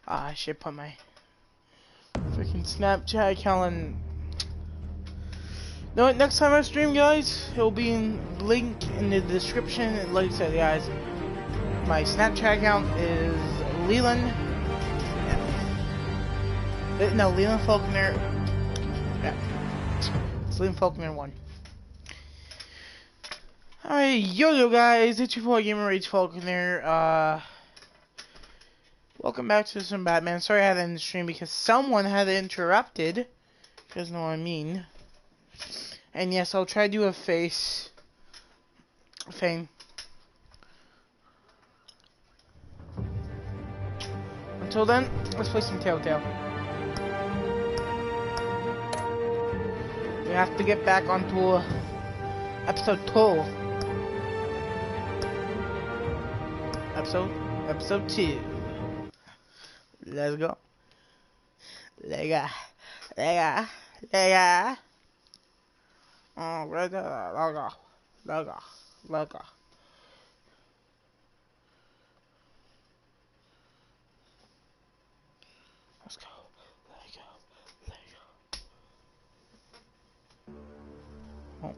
I should put my freaking Snapchat account on. No, next time I stream, guys, it'll be in link in the description. Like I said, guys, my Snapchat account is Leland. Yeah. No, Leland Faulkner. Yeah, it's Leland Faulkner 1. Alright, yo guys, it's your boy Gamer Rage Faulkner. Welcome back to some Batman. Sorry I had to end the stream because someone had interrupted. You guys know what I mean. And yes, I'll try to do a face thing. Until then, let's play some Telltale. We have to get back onto episode 2. Episode 2. Let's go. Lega. Oh, right there. Lega. Let's go. Oh.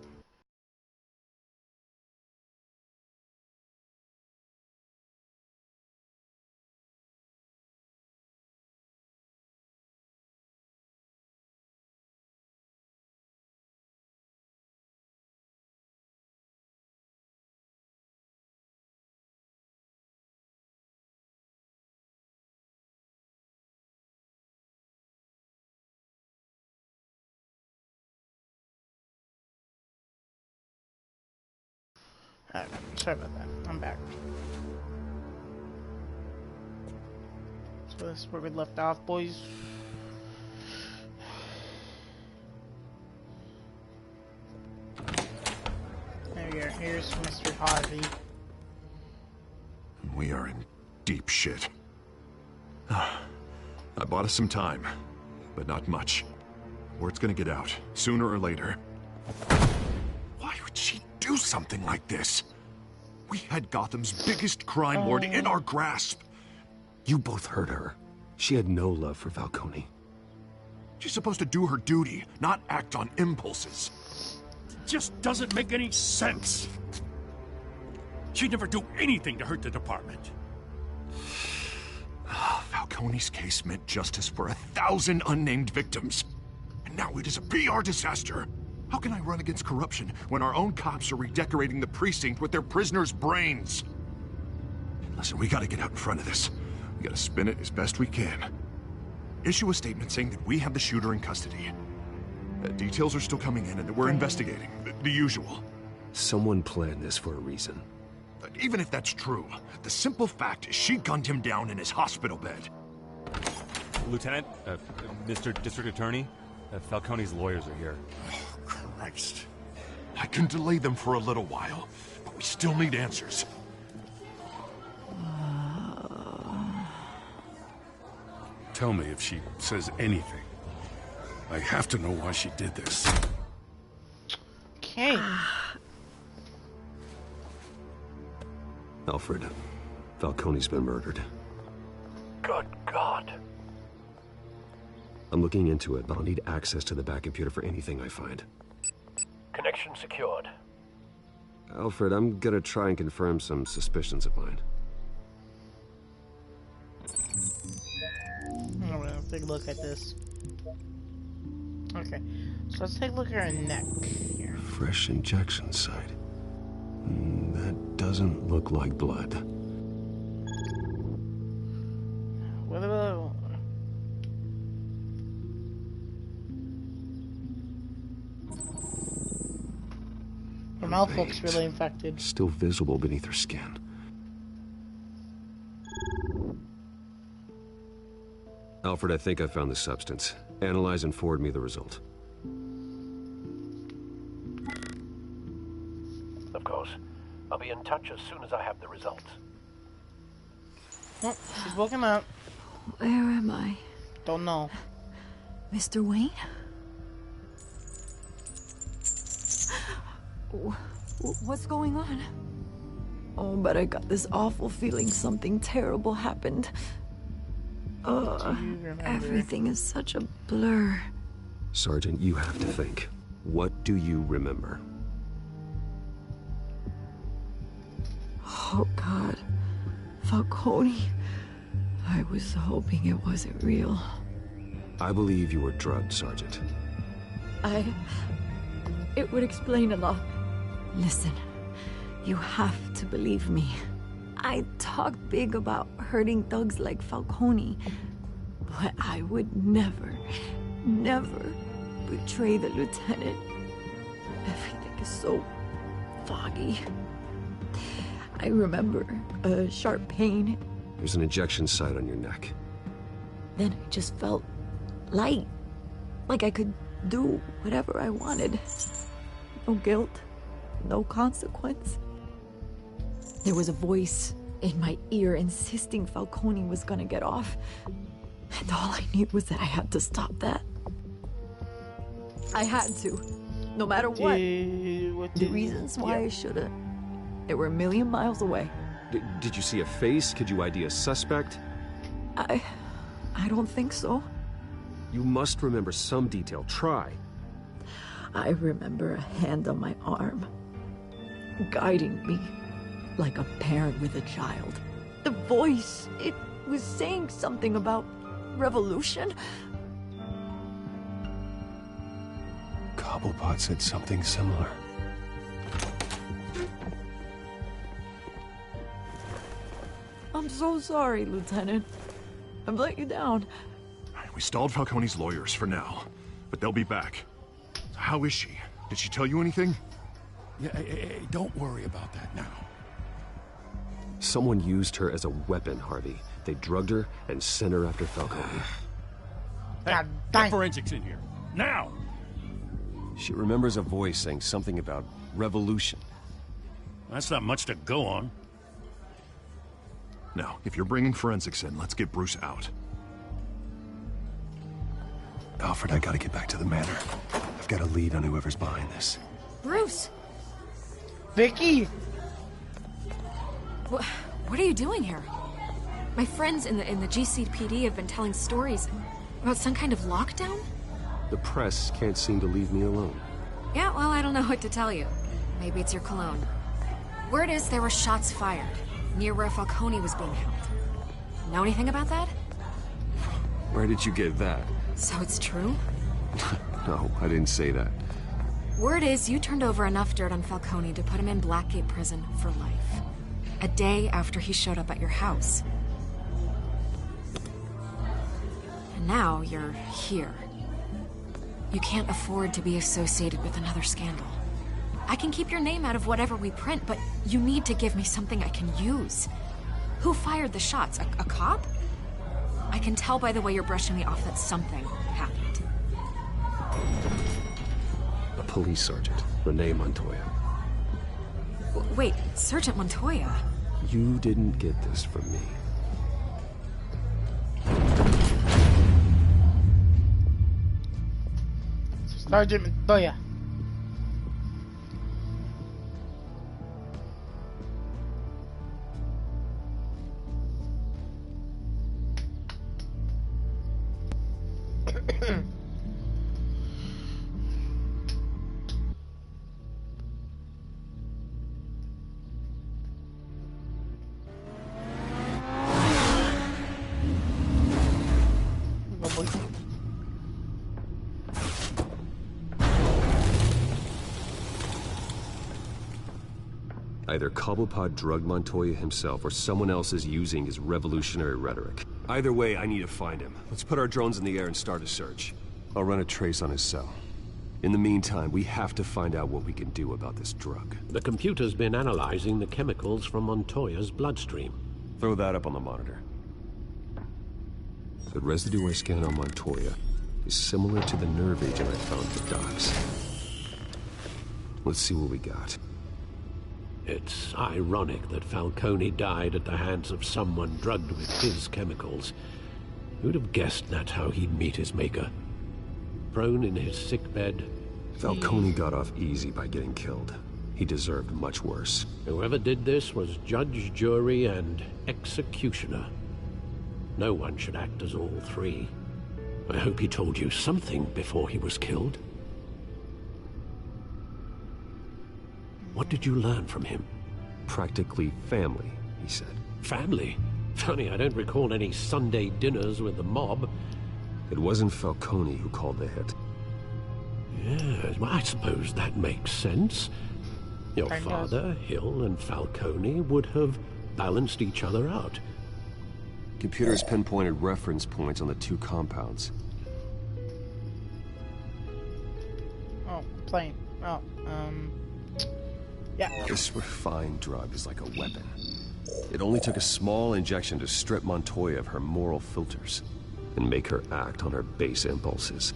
Alright, sorry about that. I'm back. So this is where we left off, boys. There we go. Here's Mr. Harvey. We are in deep shit. I bought us some time, but not much. Word's gonna get out, sooner or later. Why would she do something like this? We had Gotham's biggest crime lord in our grasp. You both hurt her. She had no love for Falcone. She's supposed to do her duty, not act on impulses. It just doesn't make any sense. She'd never do anything to hurt the department. Falcone's case meant justice for 1,000 unnamed victims. And now it is a PR disaster. How can I run against corruption when our own cops are redecorating the precinct with their prisoners' brains? Listen, we gotta get out in front of this. We gotta spin it as best we can. Issue a statement saying that we have the shooter in custody. Details are still coming in and that we're investigating. The usual. Someone planned this for a reason. Even if that's true, the simple fact is she gunned him down in his hospital bed. Lieutenant, Mr. District Attorney, Falcone's lawyers are here. Christ. I can delay them for a little while, but we still need answers. Tell me if she says anything. I have to know why she did this. Okay. Alfred, Falcone's been murdered. Good God. I'm looking into it, but I'll need access to the back computer for anything I find. Connection secured. Alfred, I'm gonna try and confirm some suspicions of mine. Alright, let's take a look at this. Okay, so let's take a look at her neck here. Fresh injection site. That doesn't look like blood. What about... Her mouth looks really infected. Still visible beneath her skin. Alfred, I think I found the substance. Analyze and forward me the result. Of course. I'll be in touch as soon as I have the results. Oh, she's woken up. Where am I? Don't know. Mr. Wayne? What's going on? Oh, but I got this awful feeling something terrible happened. Everything is such a blur. Sergeant, you have to think. What do you remember? Oh, God. Falcone. I was hoping it wasn't real. I believe you were drugged, Sergeant. It would explain a lot. Listen, you have to believe me. I talk big about hurting thugs like Falcone, but I would never betray the lieutenant. Everything is so foggy. I remember a sharp pain. There's an injection site on your neck. Then I just felt light, like I could do whatever I wanted. No guilt, no consequence. There was a voice in my ear insisting Falcone was gonna get off. And all I knew was that I had to stop that. I had to, no matter what. The reasons why I should've, they were a million miles away. Did you see a face? Could you ID a suspect? I don't think so. You must remember some detail. Try. I remember a hand on my arm, guiding me like a parent with a child. The voice, it was saying something about revolution. Cobblepot said something similar. I'm so sorry, Lieutenant. I've let you down. We stalled Falcone's lawyers for now, but they'll be back. How is she? Did she tell you anything? Yeah, hey, don't worry about that now. Someone used her as a weapon, Harvey. They drugged her and sent her after Falcone. Hey, get forensics in here. Now! She remembers a voice saying something about revolution. That's not much to go on. Now, if you're bringing forensics in, let's get Bruce out. Alfred, I gotta get back to the manor. I've got a lead on whoever's behind this. Bruce! Vicky! What are you doing here? My friends in the GCPD have been telling stories about some kind of lockdown? The press can't seem to leave me alone. Yeah, well, I don't know what to tell you. Maybe it's your cologne. Word is there were shots fired near where Falcone was being held. Know anything about that? Where did you get that? So it's true? No, I didn't say that. Word is you turned over enough dirt on Falcone to put him in Blackgate Prison for life. A day after he showed up at your house. And now you're here. You can't afford to be associated with another scandal. I can keep your name out of whatever we print, but you need to give me something I can use. Who fired the shots? A cop? I can tell by the way you're brushing me off that something happened. A police sergeant, Renee Montoya. Wait, Sergeant Montoya? You didn't get this from me. Sergeant Montoya. Either Cobblepot drugged Montoya himself, or someone else is using his revolutionary rhetoric. Either way, I need to find him. Let's put our drones in the air and start a search. I'll run a trace on his cell. In the meantime, we have to find out what we can do about this drug. The computer's been analyzing the chemicals from Montoya's bloodstream. Throw that up on the monitor. The residue I scanned on Montoya is similar to the nerve agent I found at the docks. Let's see what we got. It's ironic that Falcone died at the hands of someone drugged with his chemicals. Who'd have guessed that's how he'd meet his maker? Prone in his sickbed. Falcone got off easy by getting killed. He deserved much worse. Whoever did this was judge, jury, and executioner. No one should act as all three. I hope he told you something before he was killed. What did you learn from him? Practically family, he said. Family? Funny, I don't recall any Sunday dinners with the mob. It wasn't Falcone who called the hit. Yes, well, I suppose that makes sense. Your father, Hill, and Falcone would have balanced each other out. Computers pinpointed reference points on the two compounds. Oh, plane. Oh, yeah. This refined drug is like a weapon. It only took a small injection to strip Montoya of her moral filters and make her act on her base impulses.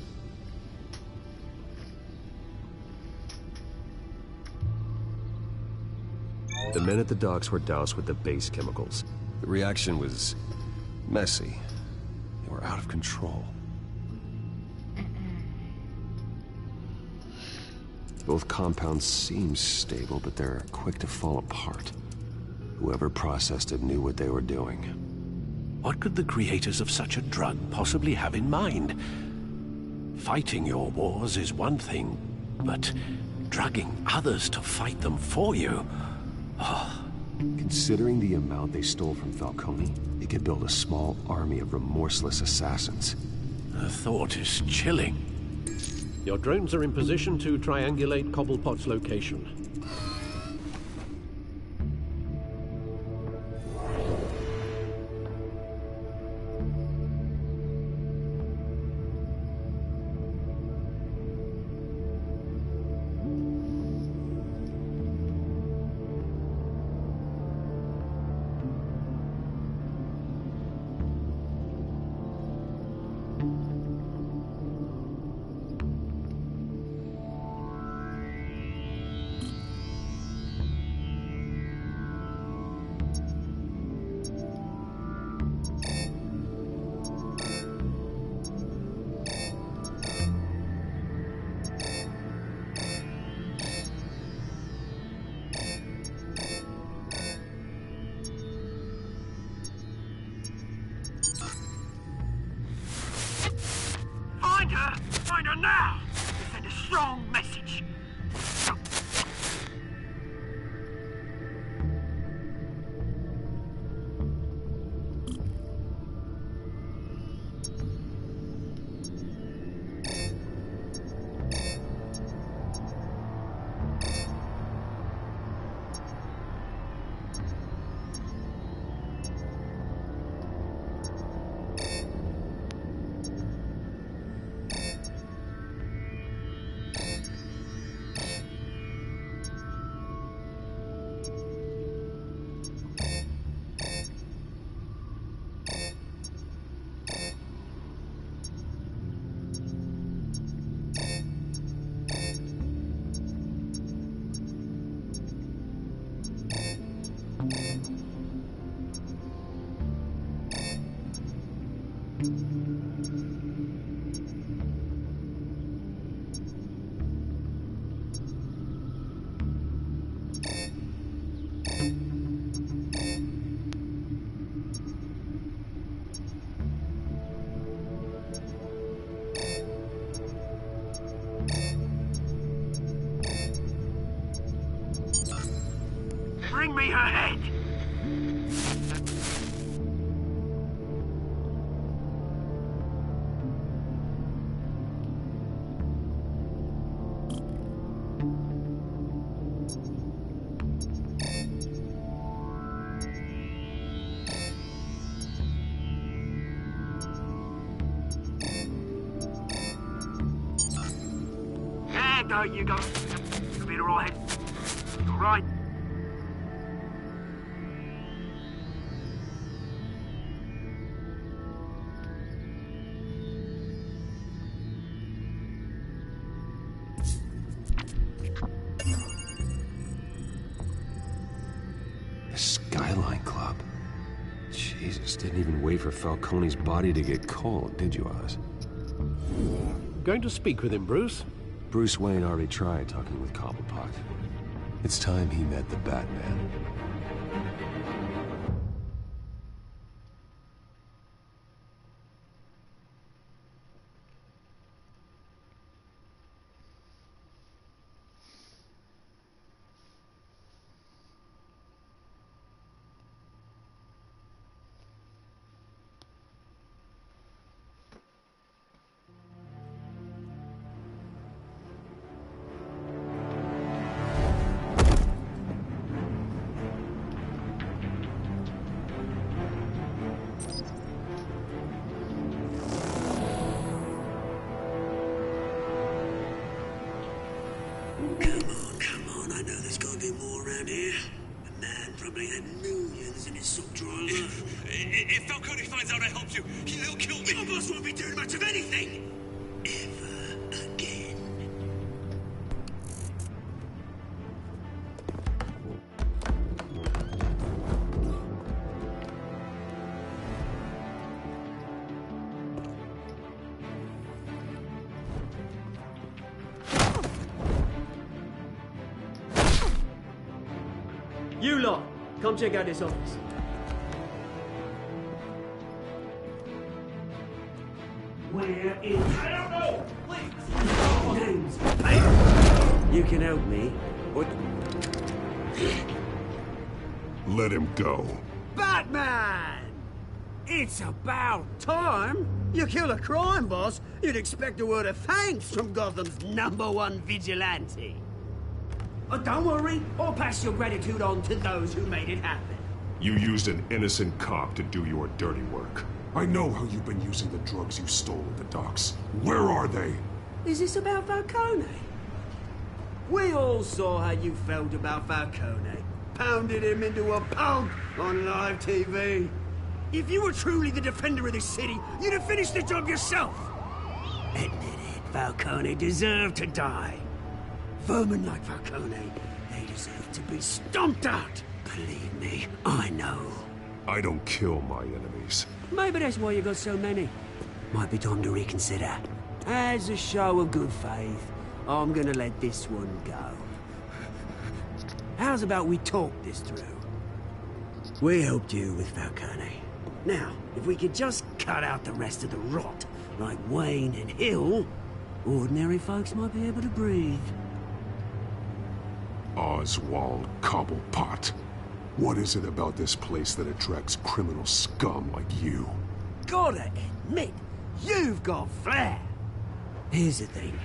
The men at the docks were doused with the base chemicals. The reaction was messy. They were out of control. Both compounds seem stable, but they're quick to fall apart. Whoever processed it knew what they were doing. What could the creators of such a drug possibly have in mind? Fighting your wars is one thing, but drugging others to fight them for you? Oh. Considering the amount they stole from Falcone, they could build a small army of remorseless assassins. The thought is chilling. Your drones are in position to triangulate Cobblepot's location. Find her now! To send a strong message. Bring me her head! There you go. You'll be all right. All right. The Skyline Club. Jesus, didn't even wait for Falcone's body to get cold, did you, Oz? Going to speak with him, Bruce? Bruce Wayne already tried talking with Cobblepot. It's time he met the Batman. around here. The man probably had millions in his sock drawer alone. If Falcone finds out I helped you, he'll kill me. Your boss won't be doing much of anything. Ever again. You lot, come check out this office. Where is... I don't know! Names. Hey, you can help me. What? Let him go. Batman! It's about time. You kill a crime boss, you'd expect a word of thanks from Gotham's #1 vigilante. Oh, don't worry, I'll pass your gratitude on to those who made it happen. You used an innocent cop to do your dirty work. I know how you've been using the drugs you stole at the docks. Where are they? Is this about Falcone? We all saw how you felt about Falcone. Pounded him into a pulp on live TV. If you were truly the defender of this city, you'd have finished the job yourself. Admit it, Falcone deserved to die. Vermin like Falcone, they deserve to be stomped out. Believe me, I know. I don't kill my enemies. Maybe that's why you got so many. Might be time to reconsider. As a show of good faith, I'm gonna let this one go. How's about we talk this through? We helped you with Falcone. Now, if we could just cut out the rest of the rot, like Wayne and Hill, ordinary folks might be able to breathe. Oswald Cobblepot. What is it about this place that attracts criminal scum like you? Gotta admit, you've got flair. Here's the thing.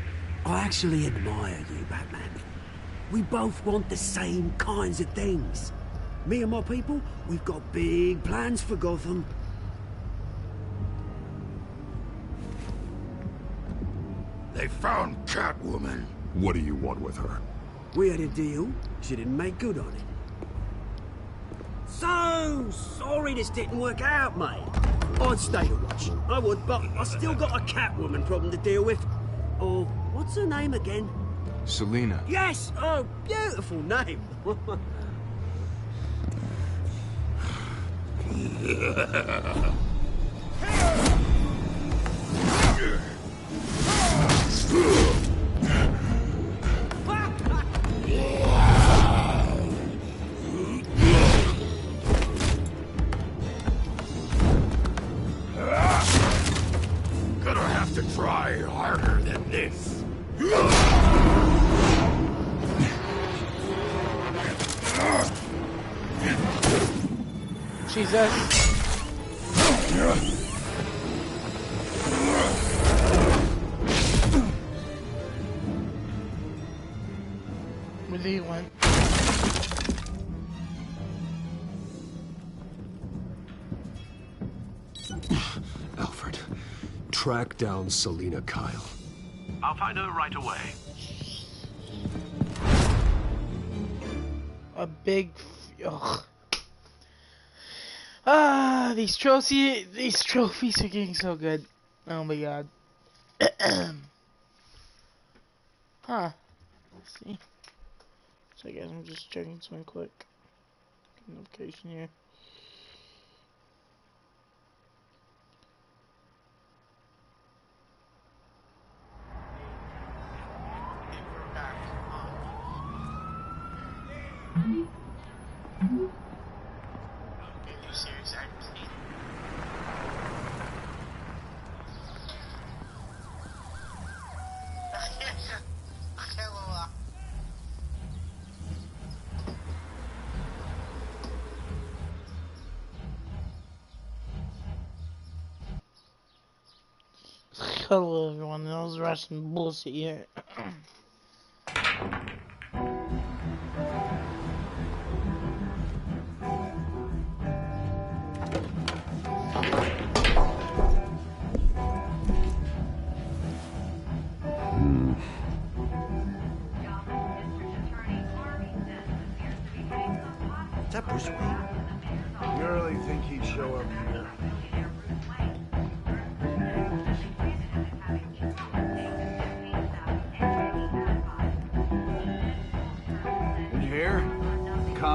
I actually admire you, Batman. We both want the same kinds of things. Me and my people, we've got big plans for Gotham. They found Catwoman. What do you want with her? We had a deal. She didn't make good on it. So sorry this didn't work out, mate. I'd stay to watch. I would, but I still got a Catwoman problem to deal with. Oh, what's her name again? Selina. Yes! Oh, beautiful name. Gonna have to try harder than this. Jesus. Where did he went? Alfred, track down Selina Kyle. I'll find her right away. A big... Ugh. Ah, these trophies are getting so good. Oh my god. Huh. Let's see. So I guess I'm just checking something quick. Notification here. Hello everyone, that was Russian bullshit here.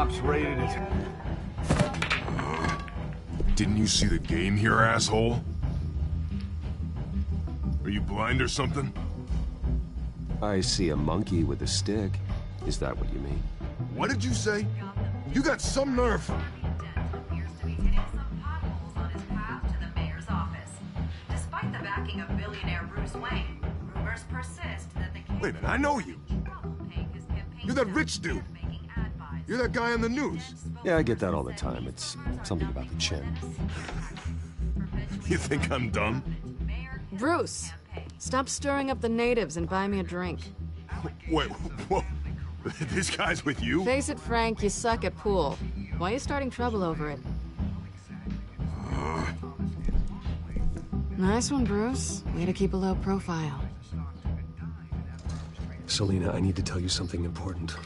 cops raided it. Didn't you see the game here, asshole? Are you blind or something? I see a monkey with a stick. Is that what you mean? What did you say? You got some nerve. Despite the backing of billionaire Bruce Wayne, rumors persist that the Wait a minute, I know you. You're that rich dude. You're that guy on the news. Yeah, I get that all the time. It's something about the chin. You think I'm dumb? Bruce, stop stirring up the natives and buy me a drink. Wait, whoa. This guy's with you? Face it, Frank, you suck at pool. Why are you starting trouble over it? Nice one, Bruce. Way to keep a low profile. Selina, I need to tell you something important.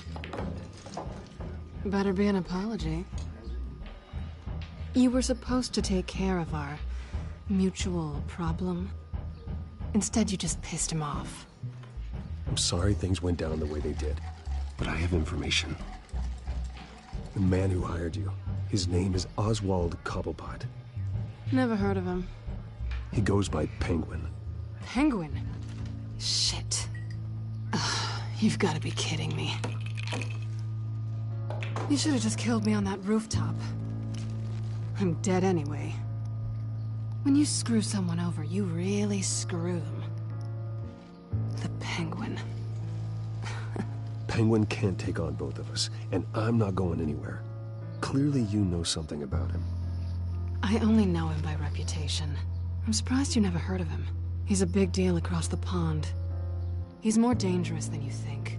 Better be an apology. You were supposed to take care of our mutual problem. Instead, you just pissed him off. I'm sorry things went down the way they did, but I have information. The man who hired you, his name is Oswald Cobblepot. Never heard of him. He goes by Penguin. Penguin? Shit. Ugh, you've got to be kidding me. You should have just killed me on that rooftop. I'm dead anyway. When you screw someone over, you really screw them. The Penguin. Penguin can't take on both of us, and I'm not going anywhere. Clearly you know something about him. I only know him by reputation. I'm surprised you never heard of him. He's a big deal across the pond. He's more dangerous than you think.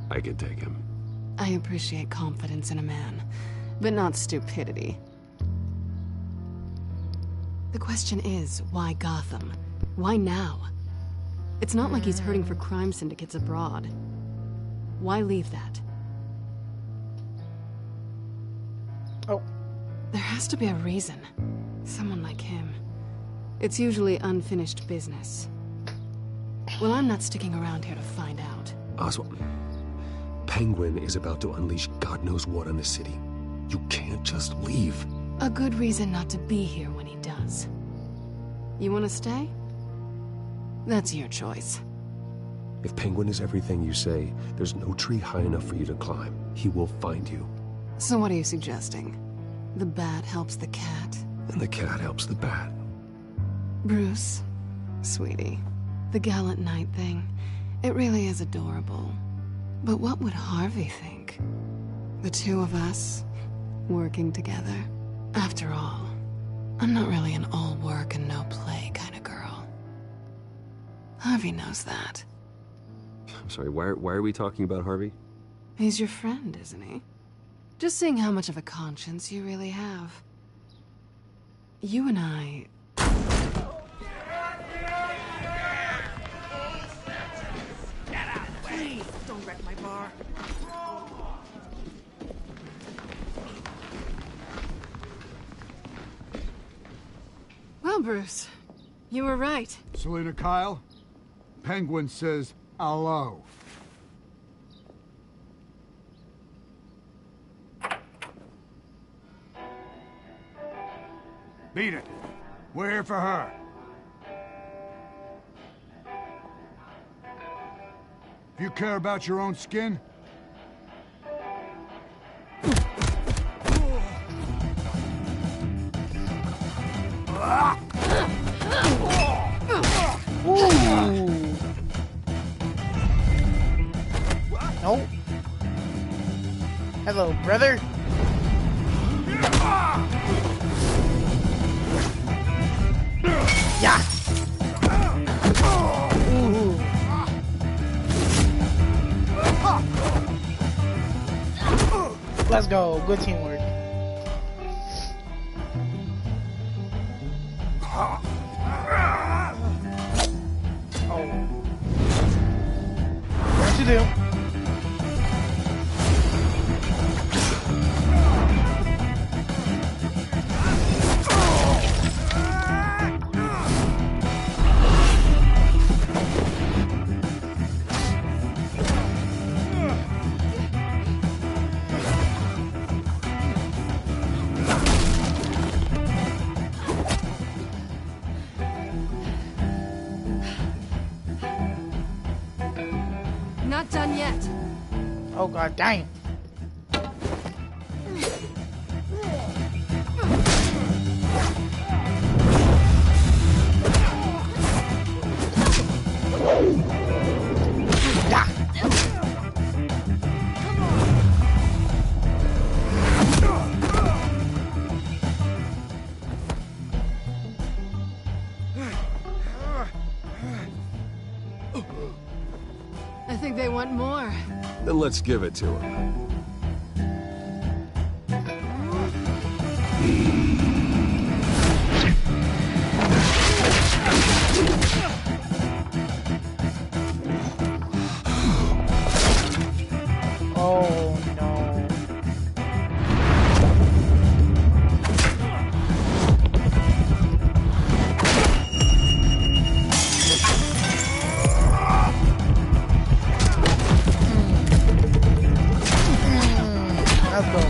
I can take him. I appreciate confidence in a man, but not stupidity. The question is, why Gotham? Why now? It's not like he's hurting for crime syndicates abroad. Why leave that? Oh. There has to be a reason. Someone like him. It's usually unfinished business. Well, I'm not sticking around here to find out. Oswald, Penguin is about to unleash God knows what on the city. You can't just leave. A good reason not to be here when he does. You want to stay? That's your choice. If Penguin is everything you say, there's no tree high enough for you to climb. He will find you. So what are you suggesting? The bat helps the cat? And the cat helps the bat. Bruce, sweetie, the gallant knight thing, it really is adorable. But what would Harvey think? The two of us, working together? After all, I'm not really an all work and no play kind of girl. Harvey knows that. I'm sorry, why are we talking about Harvey? He's your friend, isn't he? Just seeing how much of a conscience you really have. You and I... Please, don't wreck my bar. Well, Bruce, you were right. Selina Kyle, Penguin says hello. Beat it. We're here for her. If you care about your own skin, Nope. Hello, brother. Yeah. Ooh. Let's go. Good teamwork. Oh. What you do? not done yet. Oh god, dang. I think they want more. Then let's give it to him. Oh no. Let's go.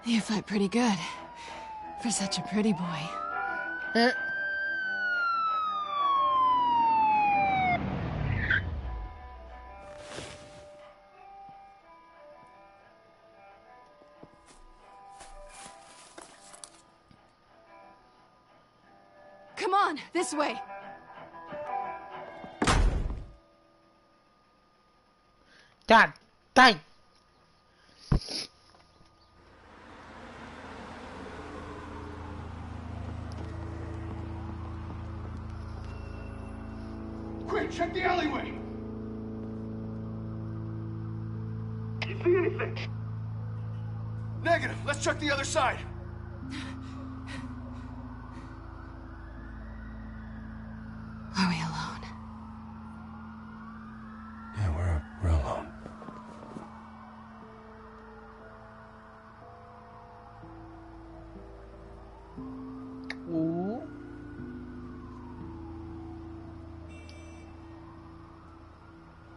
You fight pretty good. For such a pretty boy. Come on, this way. God, dang. Quick, check the alleyway! You see anything? Negative. Let's check the other side. Are we alone? Yeah, we're alone. Ooh.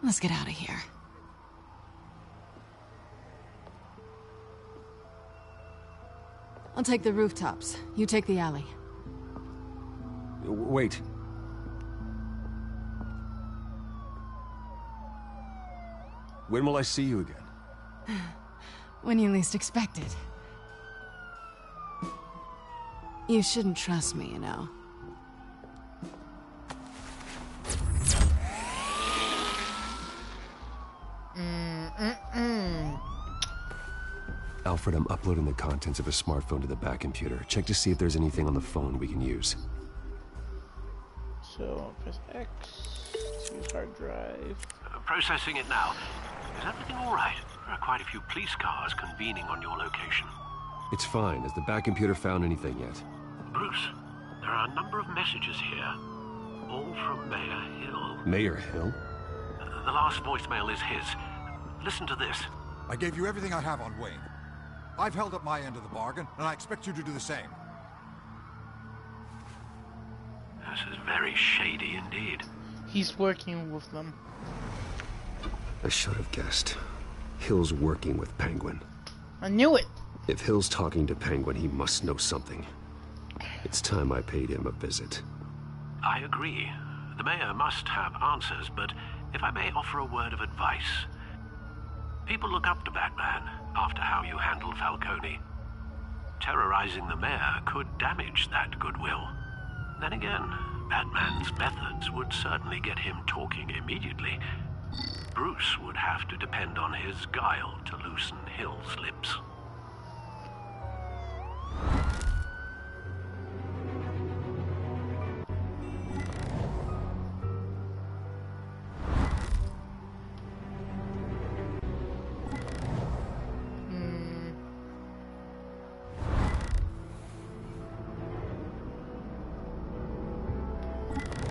Let's get out of here. I'll take the rooftops. You take the alley. Wait. When will I see you again? When you least expect it. You shouldn't trust me, you know. Alfred, I'm uploading the contents of a smartphone to the back computer. Check to see if there's anything on the phone we can use. So, press X to use hard drive. Processing it now. Is everything all right? There are quite a few police cars convening on your location. It's fine. Has the back computer found anything yet? Bruce, there are a number of messages here. All from Mayor Hill. Mayor Hill? The last voicemail is his. Listen to this. I gave you everything I have on Wayne. I've held up my end of the bargain, and I expect you to do the same. This is very shady indeed. He's working with them. I should have guessed. Hill's working with Penguin. I knew it! If Hill's talking to Penguin, he must know something. It's time I paid him a visit. I agree. The mayor must have answers, but if I may offer a word of advice. People look up to Batman after how you handled Falcone. Terrorizing the mayor could damage that goodwill. Then again, Batman's methods would certainly get him talking immediately. Bruce would have to depend on his guile to loosen Hill's lips.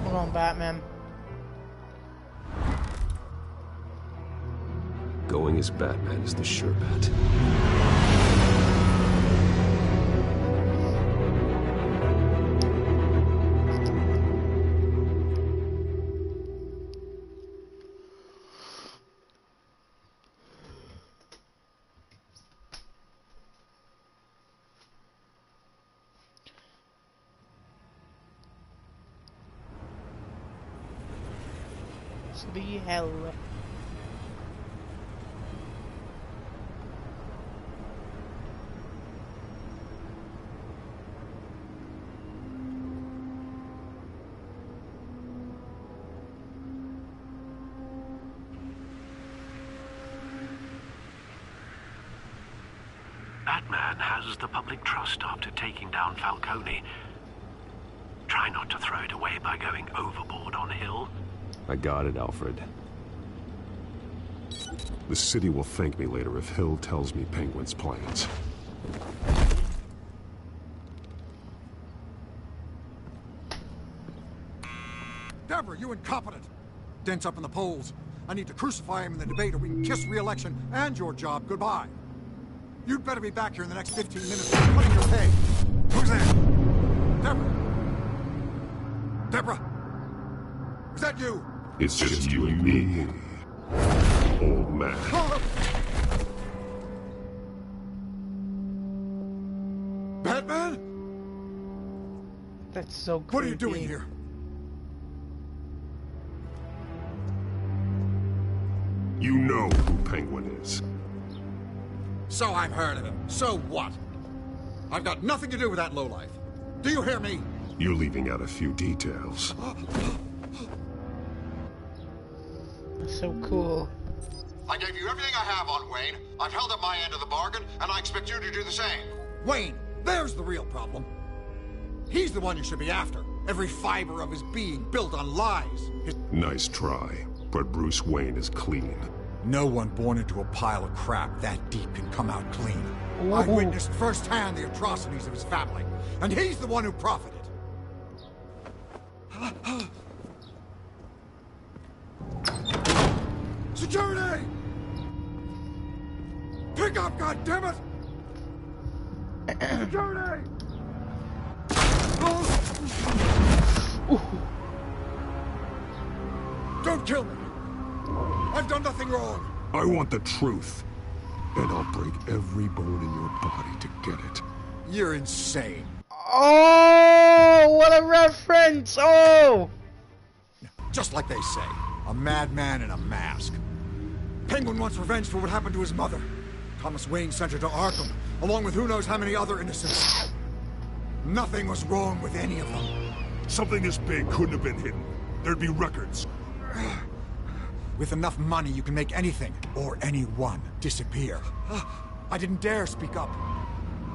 Come on, Batman. Going as Batman is the sure bet. City hell. Batman has the public trust after taking down Falcone. Try not to throw it away by going overboard on Hill. I got it, Alfred. The city will thank me later if Hill tells me Penguin's plans. Deborah, you incompetent! Dent's up in the polls. I need to crucify him in the debate or we can kiss re-election and your job goodbye. You'd better be back here in the next 15 minutes or I'm cutting your pay. Who's there? Deborah? Deborah? Is that you? It's just you and me, old man. Batman? That's so creepy. What are you doing here? You know who Penguin is. So I've heard of him. So what? I've got nothing to do with that lowlife. Do you hear me? You're leaving out a few details. So cool. I gave you everything I have on Wayne. I've held up my end of the bargain, and I expect you to do the same. Wayne, there's the real problem. He's the one you should be after. Every fiber of his being built on lies. Nice try, but Bruce Wayne is clean. No one born into a pile of crap that deep can come out clean. Ooh. I witnessed firsthand the atrocities of his family, and he's the one who profited. Security! Pick up, goddammit! Security! Don't kill me! I've done nothing wrong! I want the truth, and I'll break every bone in your body to get it. You're insane. Oh, what a reference! Oh! Just like they say, a madman in a mask. Penguin wants revenge for what happened to his mother. Thomas Wayne sent her to Arkham, along with who knows how many other innocents. Nothing was wrong with any of them. Something this big couldn't have been hidden. There'd be records. With enough money, you can make anything, or anyone, disappear. I didn't dare speak up.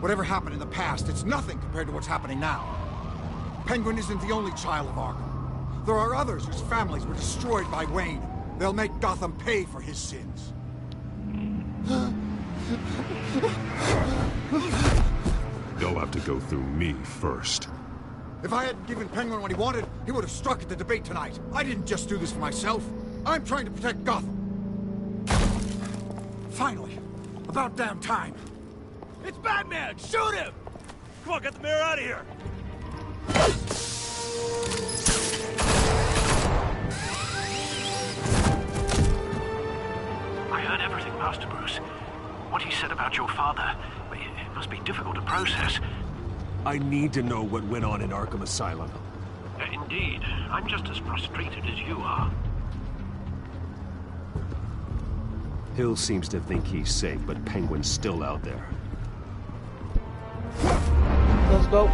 Whatever happened in the past, it's nothing compared to what's happening now. Penguin isn't the only child of Arkham. There are others whose families were destroyed by Wayne. They'll make Gotham pay for his sins. They'll have to go through me first. If I hadn't given Penguin what he wanted, he would have struck at the debate tonight. I didn't just do this for myself. I'm trying to protect Gotham. Finally. About damn time. It's Batman! Shoot him! Come on, get the mayor out of here! I heard everything, Master Bruce. What he said about your father, it must be difficult to process. I need to know what went on in Arkham Asylum. Indeed. I'm just as frustrated as you are. Hill seems to think he's safe, but Penguin's still out there. Let's go.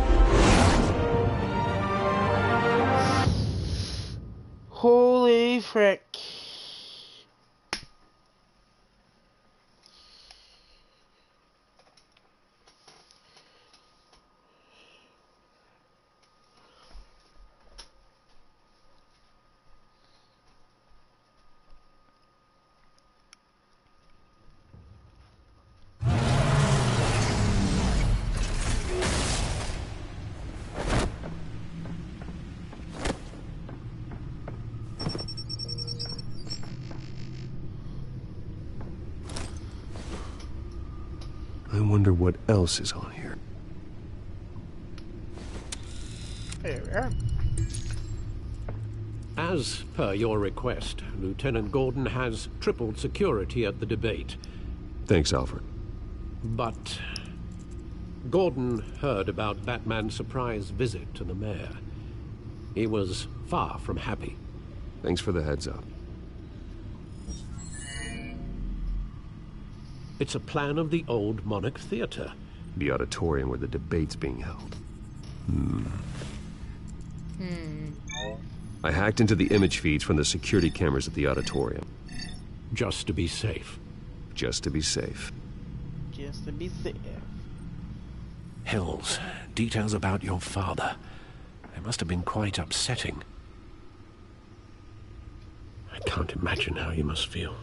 Holy frick. I wonder what else is on here. There we are. As per your request, Lieutenant Gordon has tripled security at the debate. Thanks, Alfred. But Gordon heard about Batman's surprise visit to the mayor. He was far from happy. Thanks for the heads up. It's a plan of the old Monarch Theater. The auditorium where the debate's being held. I hacked into the image feeds from the security cameras at the auditorium. Just to be safe. Just to be safe. Just to be safe. Hills, details about your father. They must have been quite upsetting. I can't imagine how you must feel.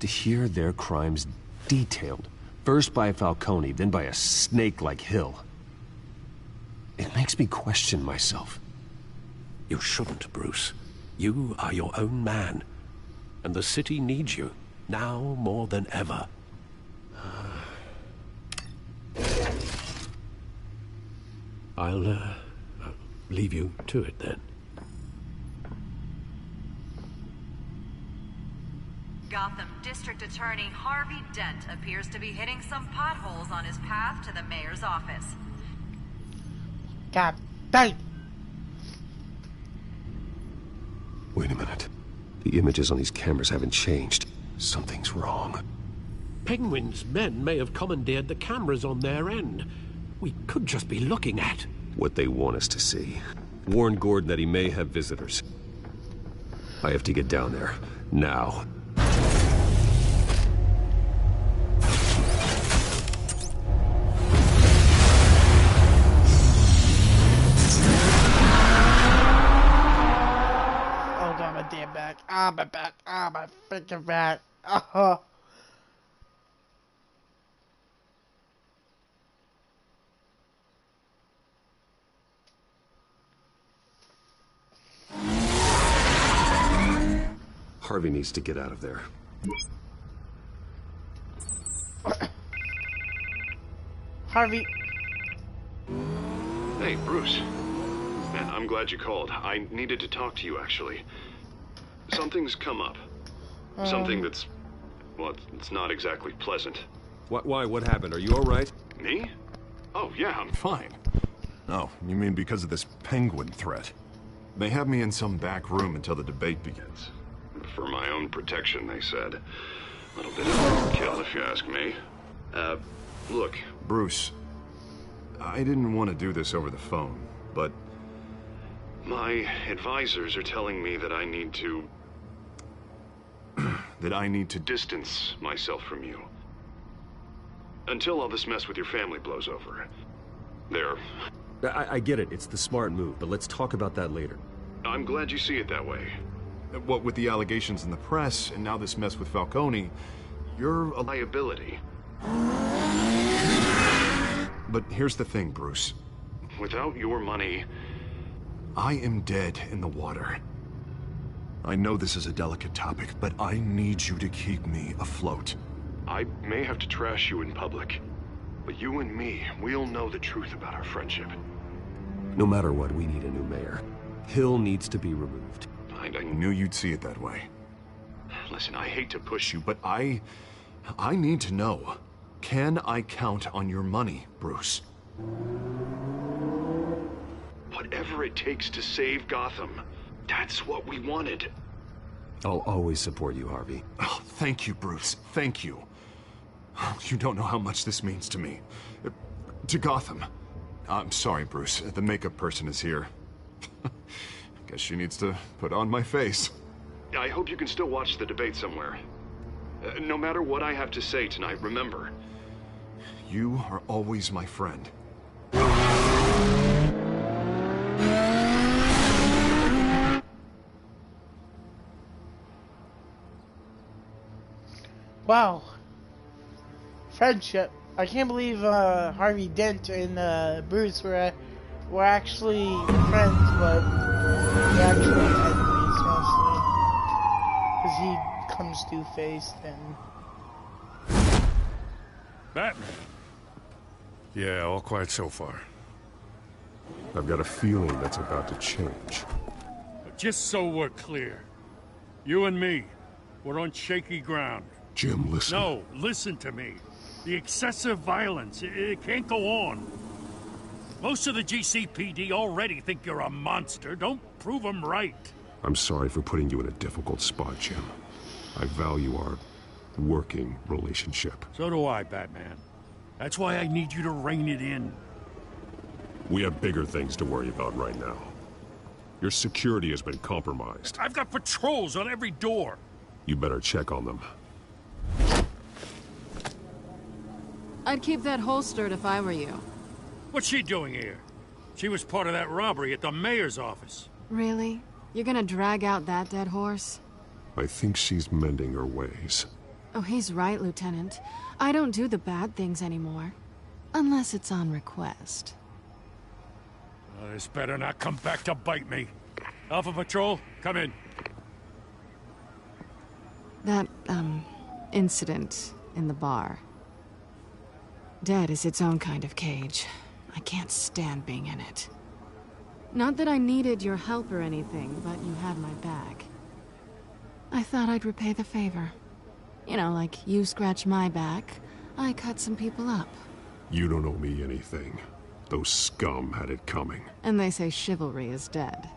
To hear their crimes detailed, first by Falcone, then by a snake like Hill. It makes me question myself. You shouldn't, Bruce. You are your own man. And the city needs you, now more than ever. I'll leave you to it then. Gotham District Attorney Harvey Dent appears to be hitting some potholes on his path to the mayor's office. God dang! Wait a minute. The images on these cameras haven't changed. Something's wrong. Penguin's men may have commandeered the cameras on their end. We could just be looking at what they want us to see. Warn Gordon that he may have visitors. I have to get down there. Now. Oh god, my damn back. Ah, my back. Ah, my freaking back. Oh. Harvey needs to get out of there. Harvey. Hey, Bruce. Man, I'm glad you called. I needed to talk to you, actually. Something's come up. Something that's... well, it's not exactly pleasant. Why? What happened? Are you alright? Me? Oh, yeah, I'm fine. Oh, you mean because of this Penguin threat? They have me in some back room until the debate begins. For my own protection, they said. A little bit of overkill, if you ask me. Look, Bruce, I didn't want to do this over the phone, but my advisors are telling me that I need to... distance myself from you. Until all this mess with your family blows over. There. I get it. It's the smart move, but let's talk about that later. I'm glad you see it that way. What with the allegations in the press, and now this mess with Falcone, you're a liability. But here's the thing, Bruce. Without your money, I am dead in the water. I know this is a delicate topic, but I need you to keep me afloat. I may have to trash you in public, but you and me, we'll know the truth about our friendship. No matter what, we need a new mayor. Hill needs to be removed. I knew you'd see it that way. Listen, I hate to push you, but I need to know. Can I count on your money, Bruce? Whatever it takes to save Gotham, that's what we wanted. I'll always support you, Harvey. Oh, thank you, Bruce. Thank you. You don't know how much this means to me. To Gotham. I'm sorry, Bruce. The makeup person is here. Guess she needs to put on my face. I hope you can still watch the debate somewhere. No matter what I have to say tonight, remember, you are always my friend. Wow. Friendship. I can't believe Harvey Dent and Bruce were actually friends, but they're actually enemies mostly. Because he comes two-faced and... Batman. Yeah, all quiet so far. I've got a feeling that's about to change. Just so we're clear, you and me, we're on shaky ground. Jim, listen. No, listen to me. The excessive violence, it can't go on. Most of the GCPD already think you're a monster. Don't prove them right. I'm sorry for putting you in a difficult spot, Jim. I value our working relationship. So do I, Batman. That's why I need you to rein it in. We have bigger things to worry about right now. Your security has been compromised. I've got patrols on every door. You better check on them. I'd keep that holstered if I were you. What's she doing here? She was part of that robbery at the mayor's office. Really? You're gonna drag out that dead horse? I think she's mending her ways. Oh, he's right, Lieutenant. I don't do the bad things anymore. Unless it's on request. This better not come back to bite me. Alpha Patrol, come in. That, incident in the bar. Dead is its own kind of cage. I can't stand being in it. Not that I needed your help or anything, but you had my back. I thought I'd repay the favor. You know, like you scratch my back, I cut some people up. You don't owe me anything. Those scum had it coming. And they say chivalry is dead.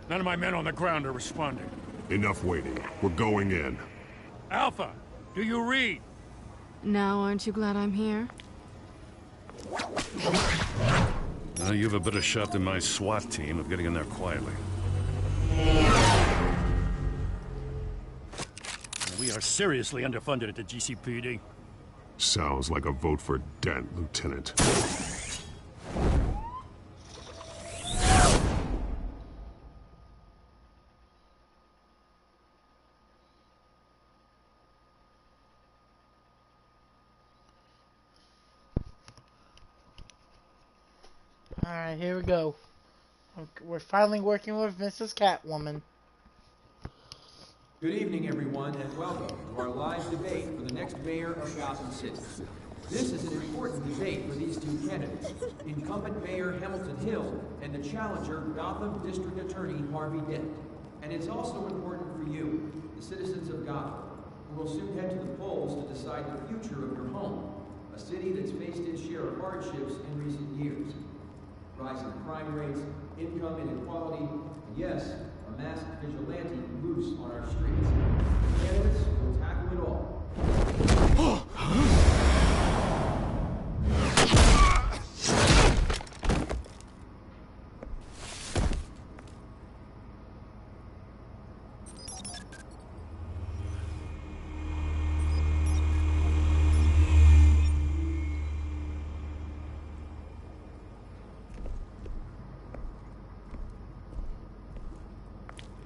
None of my men on the ground are responding. Enough waiting. We're going in. Alpha, do you read? Now aren't you glad I'm here? Now you have a better shot than my SWAT team of getting in there quietly. We are seriously underfunded at the GCPD. Sounds like a vote for Dent, Lieutenant. Alright, here we go. We're finally working with Mrs. Catwoman. Good evening, everyone, and welcome to our live debate for the next mayor of Gotham City. This is an important debate for these two candidates, incumbent Mayor Hamilton Hill and the challenger Gotham District Attorney Harvey Dent. And it's also important for you, the citizens of Gotham, who will soon head to the polls to decide the future of your home, a city that's faced its share of hardships in recent years. Rising crime rates, income inequality, and yes, a masked vigilante loose on our streets. The candidates will tackle it all.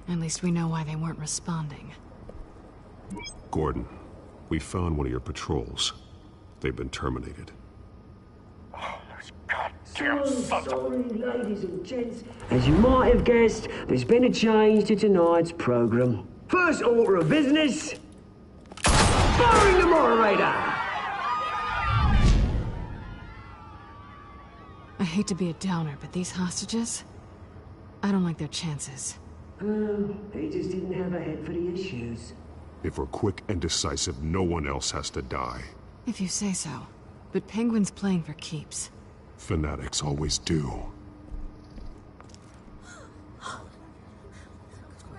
At least we know why they weren't responding. Gordon, we found one of your patrols. They've been terminated. Sorry, ladies and gents. As you might have guessed, there's been a change to tonight's program. First order of business, firing the moderator. I hate to be a downer, but these hostages, I don't like their chances. He just didn't have a head for the issues. If we're quick and decisive, no one else has to die. If you say so. But Penguin's playing for keeps. Fanatics always do.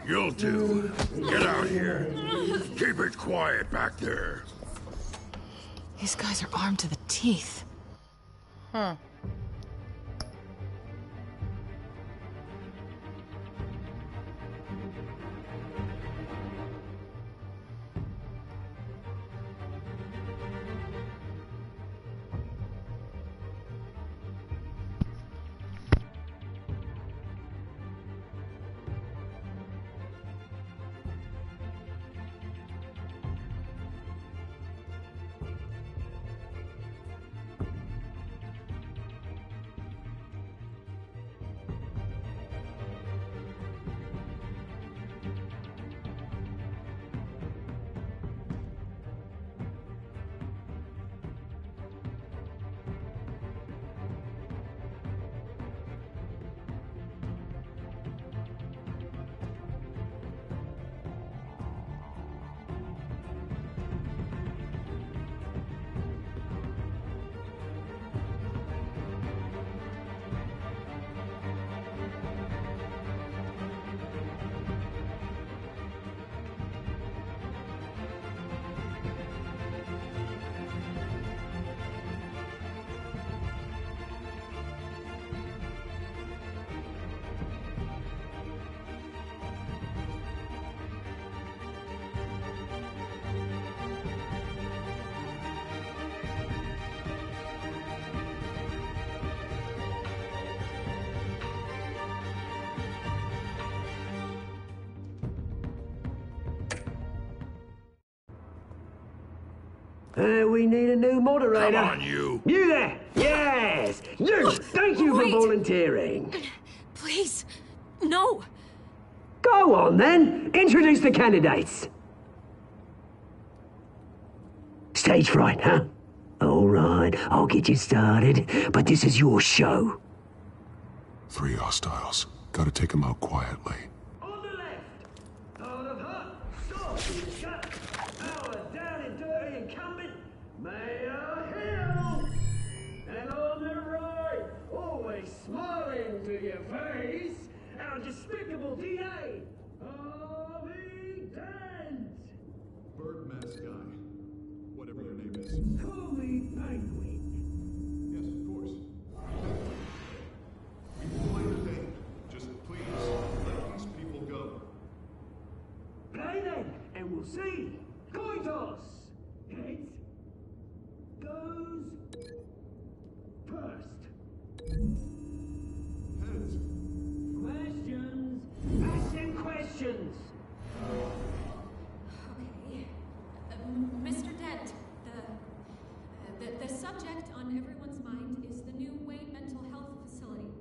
You'll do. Get out here. Keep it quiet back there. These guys are armed to the teeth. Huh. We need a new moderator. Come on, you. You there? Yes! You! Thank you Wait. for volunteering. Please, no. Go on, then. Introduce the candidates. Stage fright, huh? All right, I'll get you started, but this is your show. 3 hostiles. Gotta take them out quietly. On the left, out of her, stop in the gut, our down and dirty incumbent, Mayor Hill. And on the right, always smiling to your face, our despicable DA, Harvey Dent. Bird mask guy. Whatever your name is. Call me Penguin. Yes, of course. We can play the game. Just please, let these people go. Play then, and we'll see. Coin toss. Heads goes first. Heads. Questions. Ask them questions. Okay. Mr. Dent, the subject on everyone's mind is the new Wayne Mental Health Facility.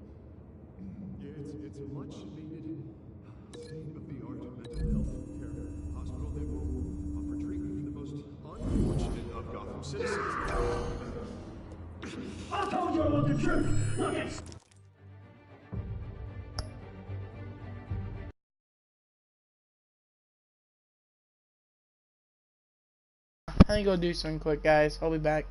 It's a much needed state-of-the-art mental health care hospital that will offer treatment for the most unfortunate of Gotham citizens. I told you I want the truth. Look at. I'm gonna go do something quick, guys. I'll be back.